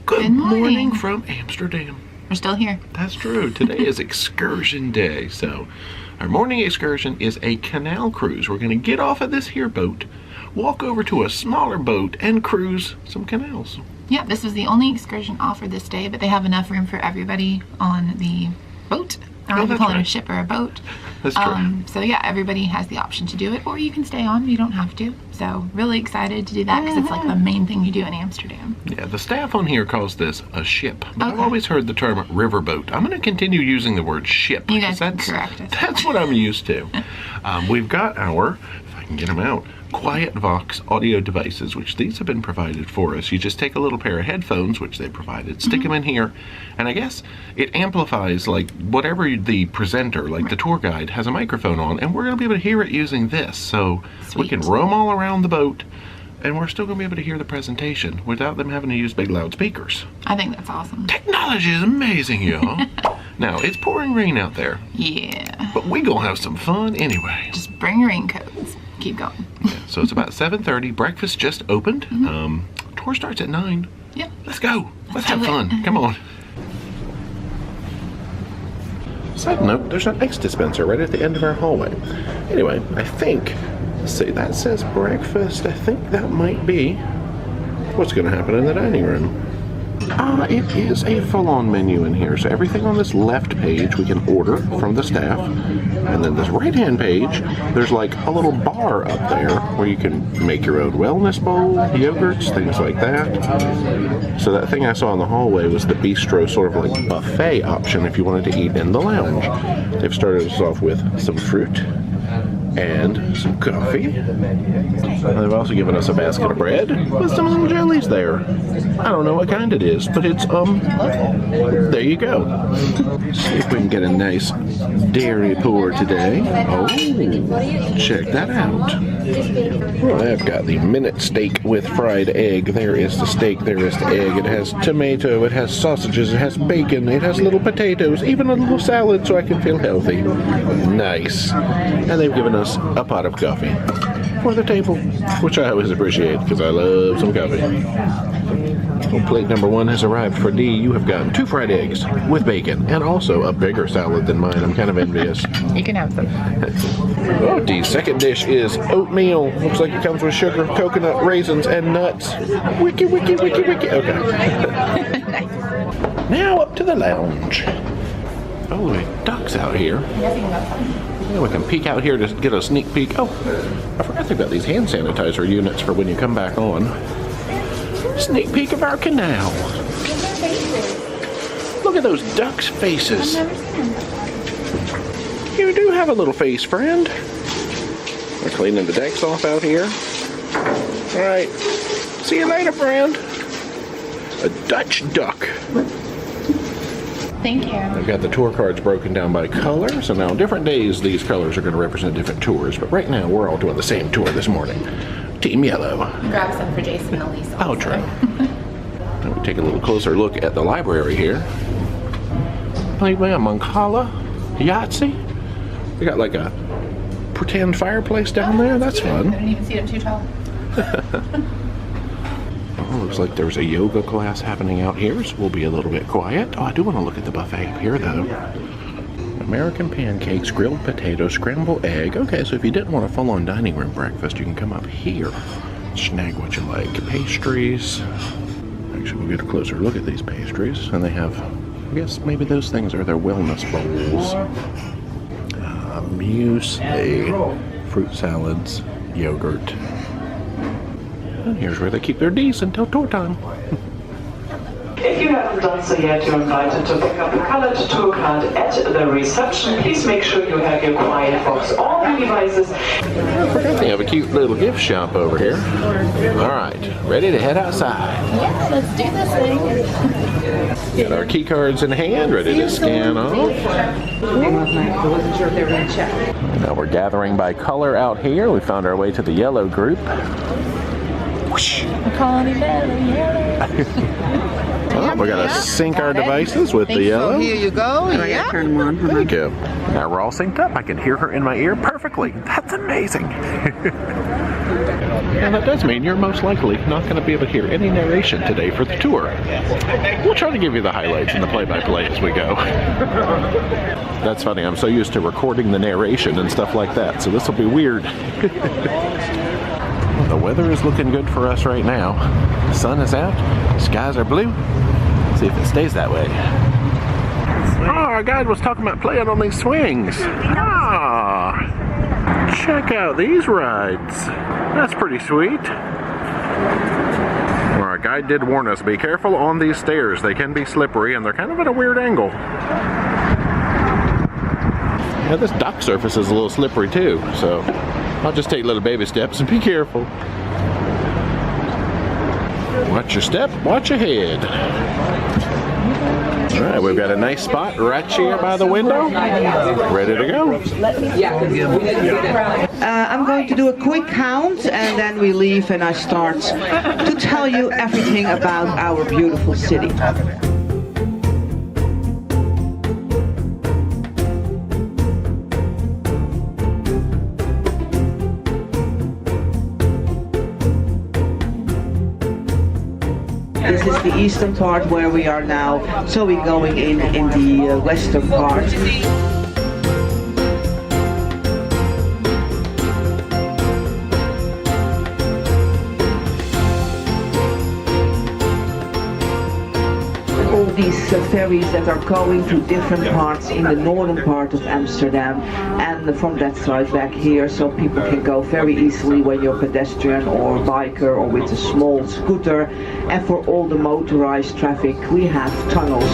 Good morning from Amsterdam. We're still here. That's true. Today is excursion day. So our morning excursion is a canal cruise. We're going to get off of this here boat, walk over to a smaller boat, and cruise some canals. Yeah, this was the only excursion offered this day, but they have enough room for everybody on the boat. I don't know if you call it a ship or a boat. That's true. So yeah, everybody has the option to do it, or you can stay on. You don't have to. So really excited to do that because it's like the main thing you do in Amsterdam. Yeah, the staff on here calls this a ship, but I've always heard the term riverboat. I'm going to continue using the word ship. You guys can correct us. That's what I'm used to. We've got our, if I can get them out, Quiet Vox audio devices, which these have been provided for us. You just take a little pair of headphones, which they provided, stick them in here, and I guess it amplifies like whatever the presenter, like the tour guide, has a microphone on, and we're going to be able to hear it using this. So we can roam all around the boat, and we're still going to be able to hear the presentation without them having to use big loudspeakers. I think that's awesome. Technology is amazing, y'all. Now, it's pouring rain out there. Yeah. But we gonna have some fun anyway. Just bring your raincoats. Keep going. Yeah, so it's about 7:30. Breakfast just opened. Tour starts at 9. Yep. Let's go. Let's have fun. Come on. Side note, there's an ice dispenser right at the end of our hallway. Anyway, I think, let's see, that says breakfast. I think that might be what's going to happen in the dining room. It is a full-on menu in here. So everything on this left page we can order from the staff. And then this right-hand page, there's like a little bar up there where you can make your own wellness bowl, yogurts, things like that. So that thing I saw in the hallway was the bistro sort of like buffet option if you wanted to eat in the lounge. They've started us off with some fruit and some coffee. They've also given us a basket of bread with some little jellies there. I don't know what kind it is, but it's, there you go. See if we can get a nice dairy pour today. Oh, check that out. Well, I've got the minute steak with fried egg. There is the steak, there is the egg. It has tomato, it has sausages, it has bacon, it has little potatoes, even a little salad so I can feel healthy. Nice. And they've given us a pot of coffee for the table, which I always appreciate because I love some coffee. Well, plate number 1 has arrived for Dee. You have gotten 2 fried eggs with bacon and also a bigger salad than mine. I'm kind of envious. You can have some. Oh, Dee's second dish is oatmeal. Looks like it comes with sugar, coconut, raisins, and nuts. Wiki, wiki, wiki, wiki. Okay. Nice. Now up to the lounge. Oh, there are ducks out here. Yeah, we can peek out here to get a sneak peek. Oh, I forgot they've got these hand sanitizer units for when you come back on. Sneak peek of our canal. Look at those ducks' faces. You do have a little face, friend. We're cleaning the decks off out here. All right. See you later, friend. A Dutch duck. Thank you. I've got the tour cards broken down by color, so now on different days these colors are going to represent different tours, but right now we're all doing the same tour this morning. Team Yellow. Grab some for Jason and Elise. Oh, true. Now we take a little closer look at the library here. Played by a Mancala, Yahtzee. We got like a pretend fireplace down there. That's fun. I didn't even see it too tall. Oh, looks like there's a yoga class happening out here, so we'll be a little bit quiet. Oh, I do want to look at the buffet up here, though. American pancakes, grilled potato, scrambled egg. Okay, so if you didn't want a full-on dining room breakfast, you can come up here. Snag what you like. Pastries. Actually, we'll get a closer look at these pastries. And they have, I guess maybe those things are their wellness bowls. Muesli, fruit salads, yogurt. And here's where they keep their D's until tour time. If you haven't done so yet, you're invited to pick up a colored tour card at the reception. Please make sure you have your quiet box on the devices. They have a cute little gift shop over here. All right, ready to head outside. Yeah, let's do this thing. Got our key cards in hand, ready to scan off. Now we're gathering by color out here. We found our way to the yellow group. Whoosh. Well, we gotta sync our devices with the yellow. Here you go. Yeah. Turn them on. Thank you. Now we're all synced up. I can hear her in my ear perfectly. That's amazing. And that does mean you're most likely not going to be able to hear any narration today for the tour. We'll try to give you the highlights and the play-by-play as we go. That's funny, I'm so used to recording the narration and stuff like that, so this will be weird. The weather is looking good for us right now. The sun is out, skies are blue. Let's see if it stays that way. Oh, our guide was talking about playing on these swings. Ah, check out these rides. That's pretty sweet. Well, our guide did warn us, be careful on these stairs. They can be slippery and they're kind of at a weird angle. Now this dock surface is a little slippery too, so I'll just take little baby steps and be careful. Watch your step, watch your head. Alright, we've got a nice spot right here by the window. Ready to go. I'm going to do a quick count and then we leave and I start to tell you everything about our beautiful city. This is the eastern part where we are now, so we're going in the western part. All these ferries that are going to different parts in the northern part of Amsterdam and from that side back here, so people can go very easily when you're pedestrian or biker or with a small scooter. And for all the motorized traffic we have tunnels.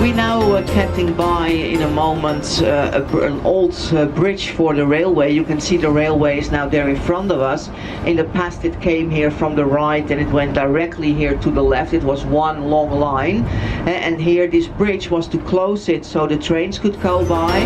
We now getting by in a moment an old bridge for the railway. You can see the railway is now there in front of us. In the past it came here from the right and it went directly here to the left. It was one long line and here this bridge was to close it so the trains could go by.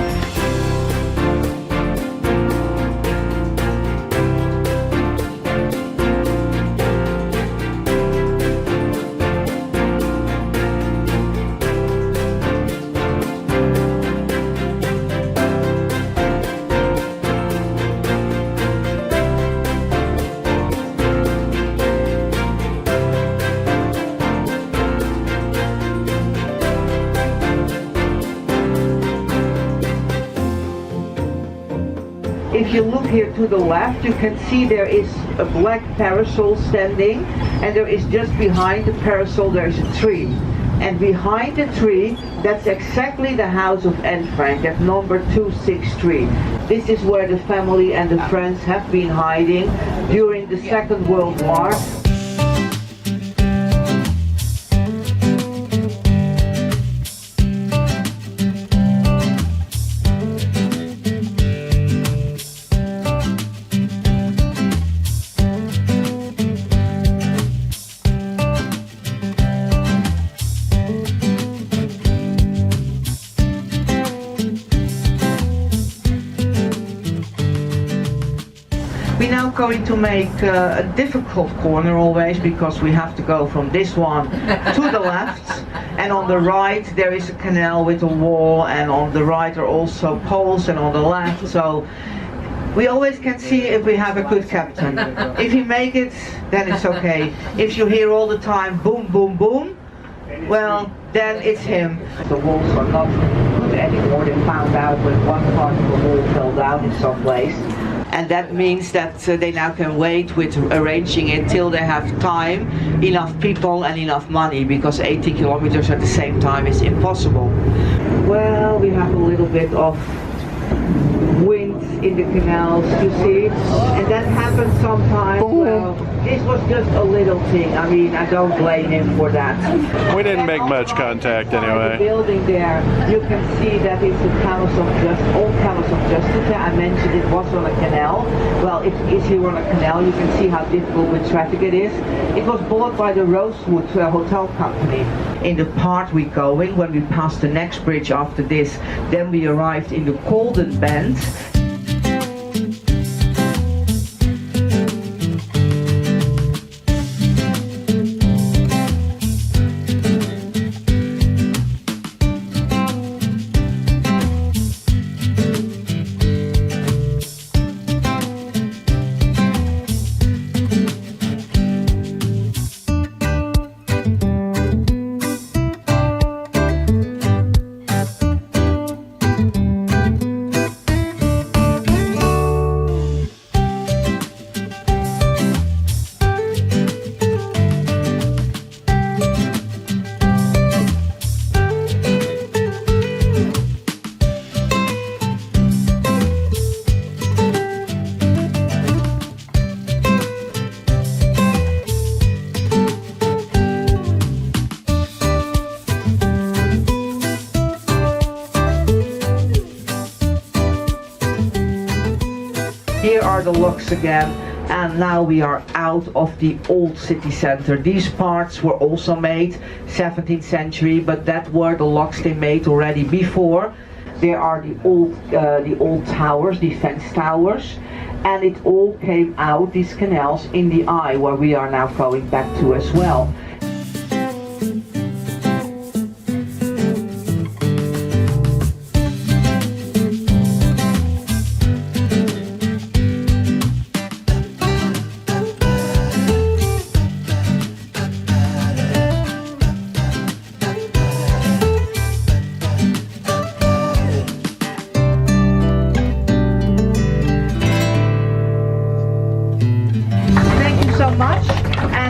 If you look here to the left, you can see there is a black parasol standing, and there is just behind the parasol there is a tree. And behind the tree, that's exactly the house of Anne Frank, at number 263. This is where the family and the friends have been hiding during the Second World War. We're now going to make a difficult corner always, because we have to go from this one to the left, and on the right there is a canal with a wall, and on the right are also poles, and on the left, so we always can see if we have a good captain. If you make it, then it's okay. If you hear all the time boom, boom, boom, well, then it's him. The walls are not good anymore. They found out when one part of the wall fell down in some place. And that means that they now can wait with arranging it till they have time, enough people and enough money, because 80 kilometers at the same time is impossible. Well, we have a little bit of wind in the canals, you see, and that happens sometimes. Well, this was just a little thing. I mean, I don't blame him for that. We didn't make much contact anyway. The building there, you can see that it's the Palace of Justice, old Palace of Justice. I mentioned it was on a canal. Well, it is here on a canal. You can see how difficult with traffic it is. It was bought by the Rosewood Hotel Company. In the part we're going, when we pass the next bridge after this, then we arrived in the Golden Bend. the locks again, and now we are out of the old city center. These parts were also made 17th century, but that were the locks they made already before. There are the old towers, the fence towers, and it all came out, these canals, in the eye, where we are now going back to as well.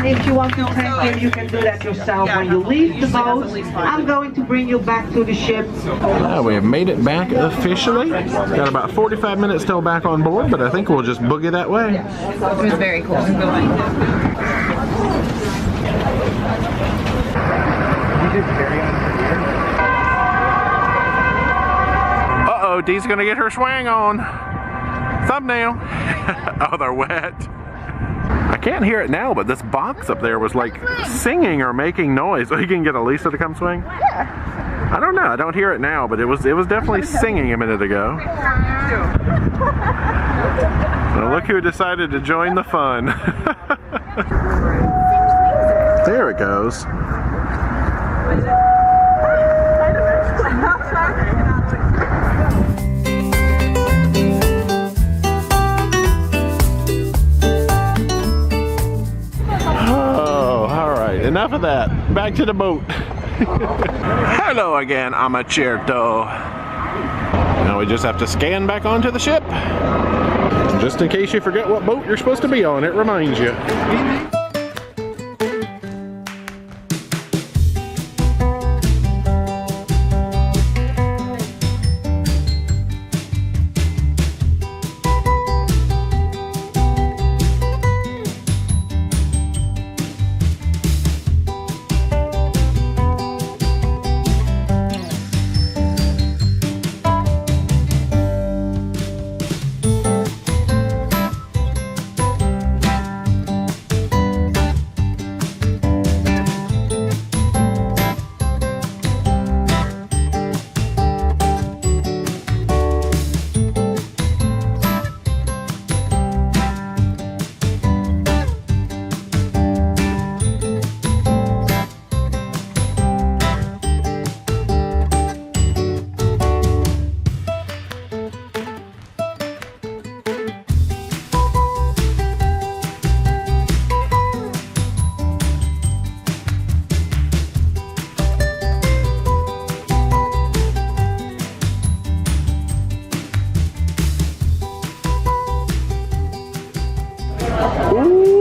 If you want to thank him, you can do that yourself when you leave the boat. I'm going to bring you back to the ship. We have made it back officially. Got about 45 minutes till back on board, but I think we'll just boogie that way. It was very cool. Uh-oh, Dee's gonna get her swang on. Thumbnail. Oh, they're wet. I can't hear it now, but this box up there was like singing or making noise. So you can get Elisa to come swing? Yeah. I don't know. I don't hear it now, but it was definitely singing a minute ago. So look who decided to join the fun. There it goes. Enough of that. Back to the boat. Hello again, AmaCerto. Now we just have to scan back onto the ship. Just in case you forget what boat you're supposed to be on, it reminds you.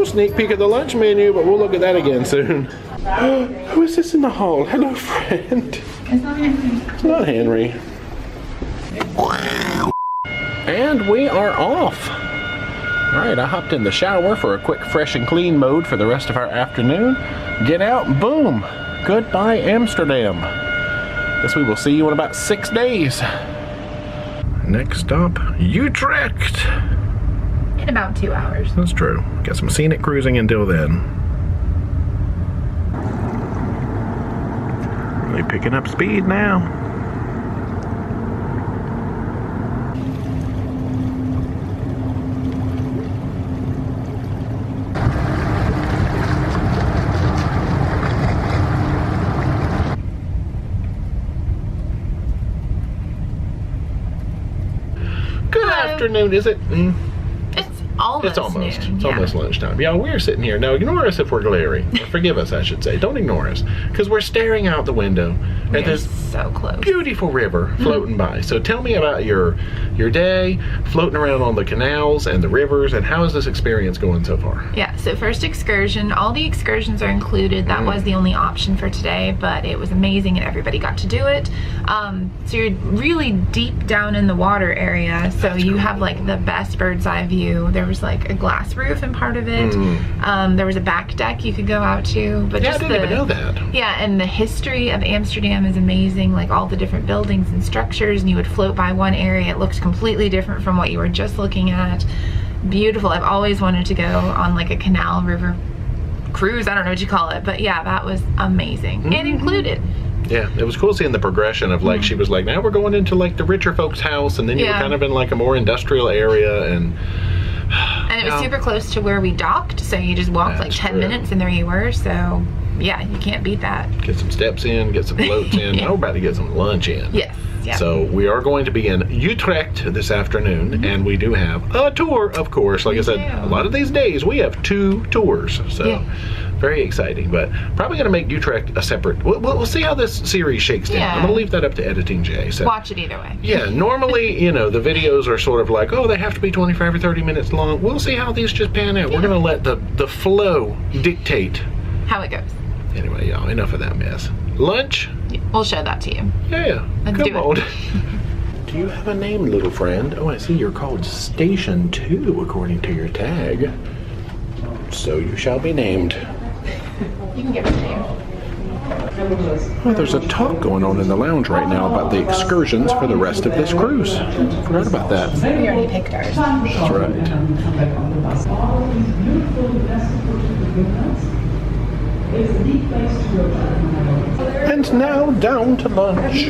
Sneak peek at the lunch menu, but we'll look at that again soon. Who is this in the hall? Hello, friend. It's not Henry. It's not Henry. And we are off. Alright, I hopped in the shower for a quick fresh and clean mode for the rest of our afternoon. Get out, boom. Goodbye, Amsterdam. Guess we will see you in about 6 days. Next stop, Utrecht. In about 2 hours. That's true. Got some scenic cruising until then. Really picking up speed now. Good afternoon, is it? It's almost. Noon, It's almost lunchtime. Yeah, we're sitting here. Now, ignore us if we're glaring. Or forgive us, I should say. Don't ignore us. Because we're staring out the window at this so close. Beautiful river floating by. So tell me about your day, floating around on the canals and the rivers, and how is this experience going so far? Yeah, so first excursion. All the excursions are included. That was the only option for today, but it was amazing and everybody got to do it. So you're really deep down in the water area. So That's you cool. have like the best bird's eye view. There was like a glass roof in part of it. There was a back deck you could go out to. But Yeah, just I didn't even know that. Yeah, and the history of Amsterdam is amazing. Like all the different buildings and structures, and you would float by one area. It looks completely different from what you were just looking at. beautiful. I've always wanted to go on like a canal river cruise. I don't know what you call it, but yeah, that was amazing. It included. Yeah, it was cool seeing the progression of like, she was like, now we're going into like the richer folks' house, and then you were kind of in like a more industrial area, and it was super close to where we docked, so you just walked like 10 minutes and there you were, so yeah, you can't beat that. Get some steps in, get some floats in. Now we're about to get some lunch in. Yes. Yeah. So we are going to be in Utrecht this afternoon, and we do have a tour, of course. Like I said, a lot of these days we have 2 tours, so very exciting. But probably going to make Utrecht a separate. We'll see how this series shakes down. I'm going to leave that up to editing Jay. So watch it either way. Yeah, normally, you know, the videos are sort of like, oh, they have to be 25 or 30 minutes long. We'll see how these just pan out. We're going to let the flow dictate how it goes. Anyway, y'all, enough of that mess. Lunch? We'll show that to you. Yeah, let's come on. Do you have a name, little friend? Oh, I see you're called Station 2 according to your tag. So you shall be named. You can give it a name. Well, there's a talk going on in the lounge right now about the excursions for the rest of this cruise. Forgot about that. We already picked ours. That's right. And now down to lunch.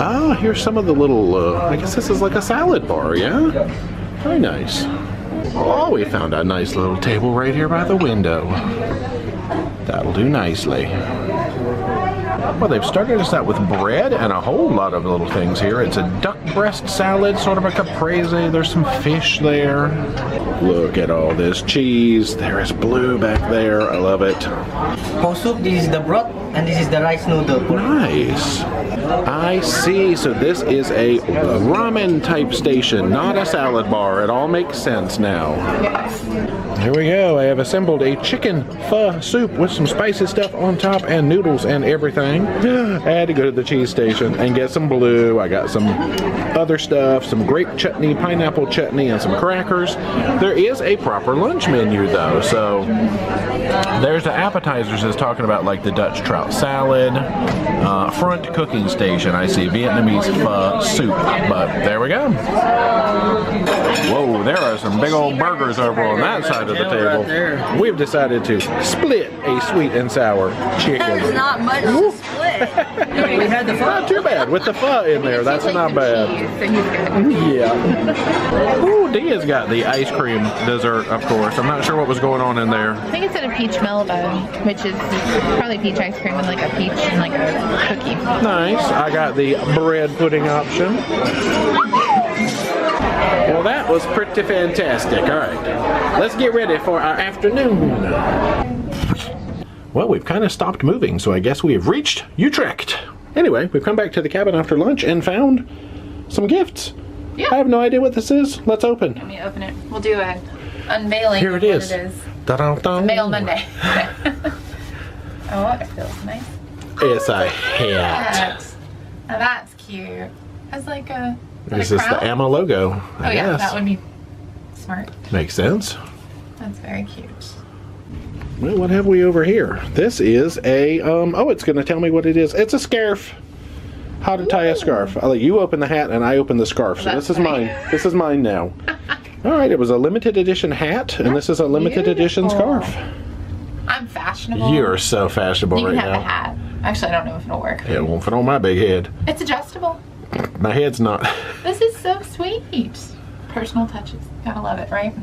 Ah, here's some of the little, I guess this is like a salad bar, yeah? Very nice. Oh, we found a nice little table right here by the window. That'll do nicely. Well, they've started us out with bread and a whole lot of little things here. It's a duck breast salad, sort of a caprese. There's some fish there. Look at all this cheese. There is blue back there. I love it. For soup, this is the broth, and this is the rice noodle. Nice. I see. So this is a ramen type station, not a salad bar. It all makes sense now. Here we go. I have assembled a chicken pho soup with some spicy stuff on top and noodles and everything. I had to go to the cheese station and get some blue. I got some other stuff, some grape chutney, pineapple chutney, and some crackers. There is a proper lunch menu though. So there's the appetizers that's talking about like the Dutch trout salad. Front cooking station, I see Vietnamese pho soup. But there we go. Whoa, there are some big old burgers over on that side of the table. We've decided to split a sweet and sour chicken. There's not much to split. We had the pho. Not too bad with the pho in there. That's not bad. Yeah. Ooh, Dia's got the ice cream dessert, of course. I'm not sure what was going on in there. I think it's in a peach melba, which is probably peach ice cream with like a peach and like a cookie. Nice. I got the bread pudding option. Well, that was pretty fantastic. All right, let's get ready for our afternoon. Well, we've kind of stopped moving, so I guess we have reached Utrecht. Anyway, we've come back to the cabin after lunch and found some gifts. Yeah. I have no idea what this is. Let's open. Let me open it. We'll do an unveiling. Here it is. Da-dum-dum. Mail Monday. Oh, it feels nice. It's a hat. Now that's cute. It's like a. This is the Ama logo, I guess. Yeah, that would be smart. Makes sense. That's very cute. Well, what have we over here? This is a, oh, it's going to tell me what it is. It's a scarf. How to tie a scarf. I'll let you open the hat and I open the scarf. So this is mine. This is mine now. All right, it was a limited edition hat, and this is a limited edition scarf. I'm fashionable. You're so fashionable right now. You can have a hat. Actually, I don't know if it'll work. It won't fit on my big head. It's adjustable. My head's not. This is so sweet. Personal touches. Gotta love it, right?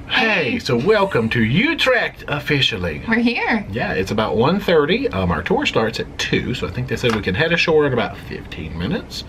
Hey, so welcome to Utrecht officially. We're here. Yeah, it's about 1:30. Our tour starts at 2, so I think they said we can head ashore in about 15 minutes.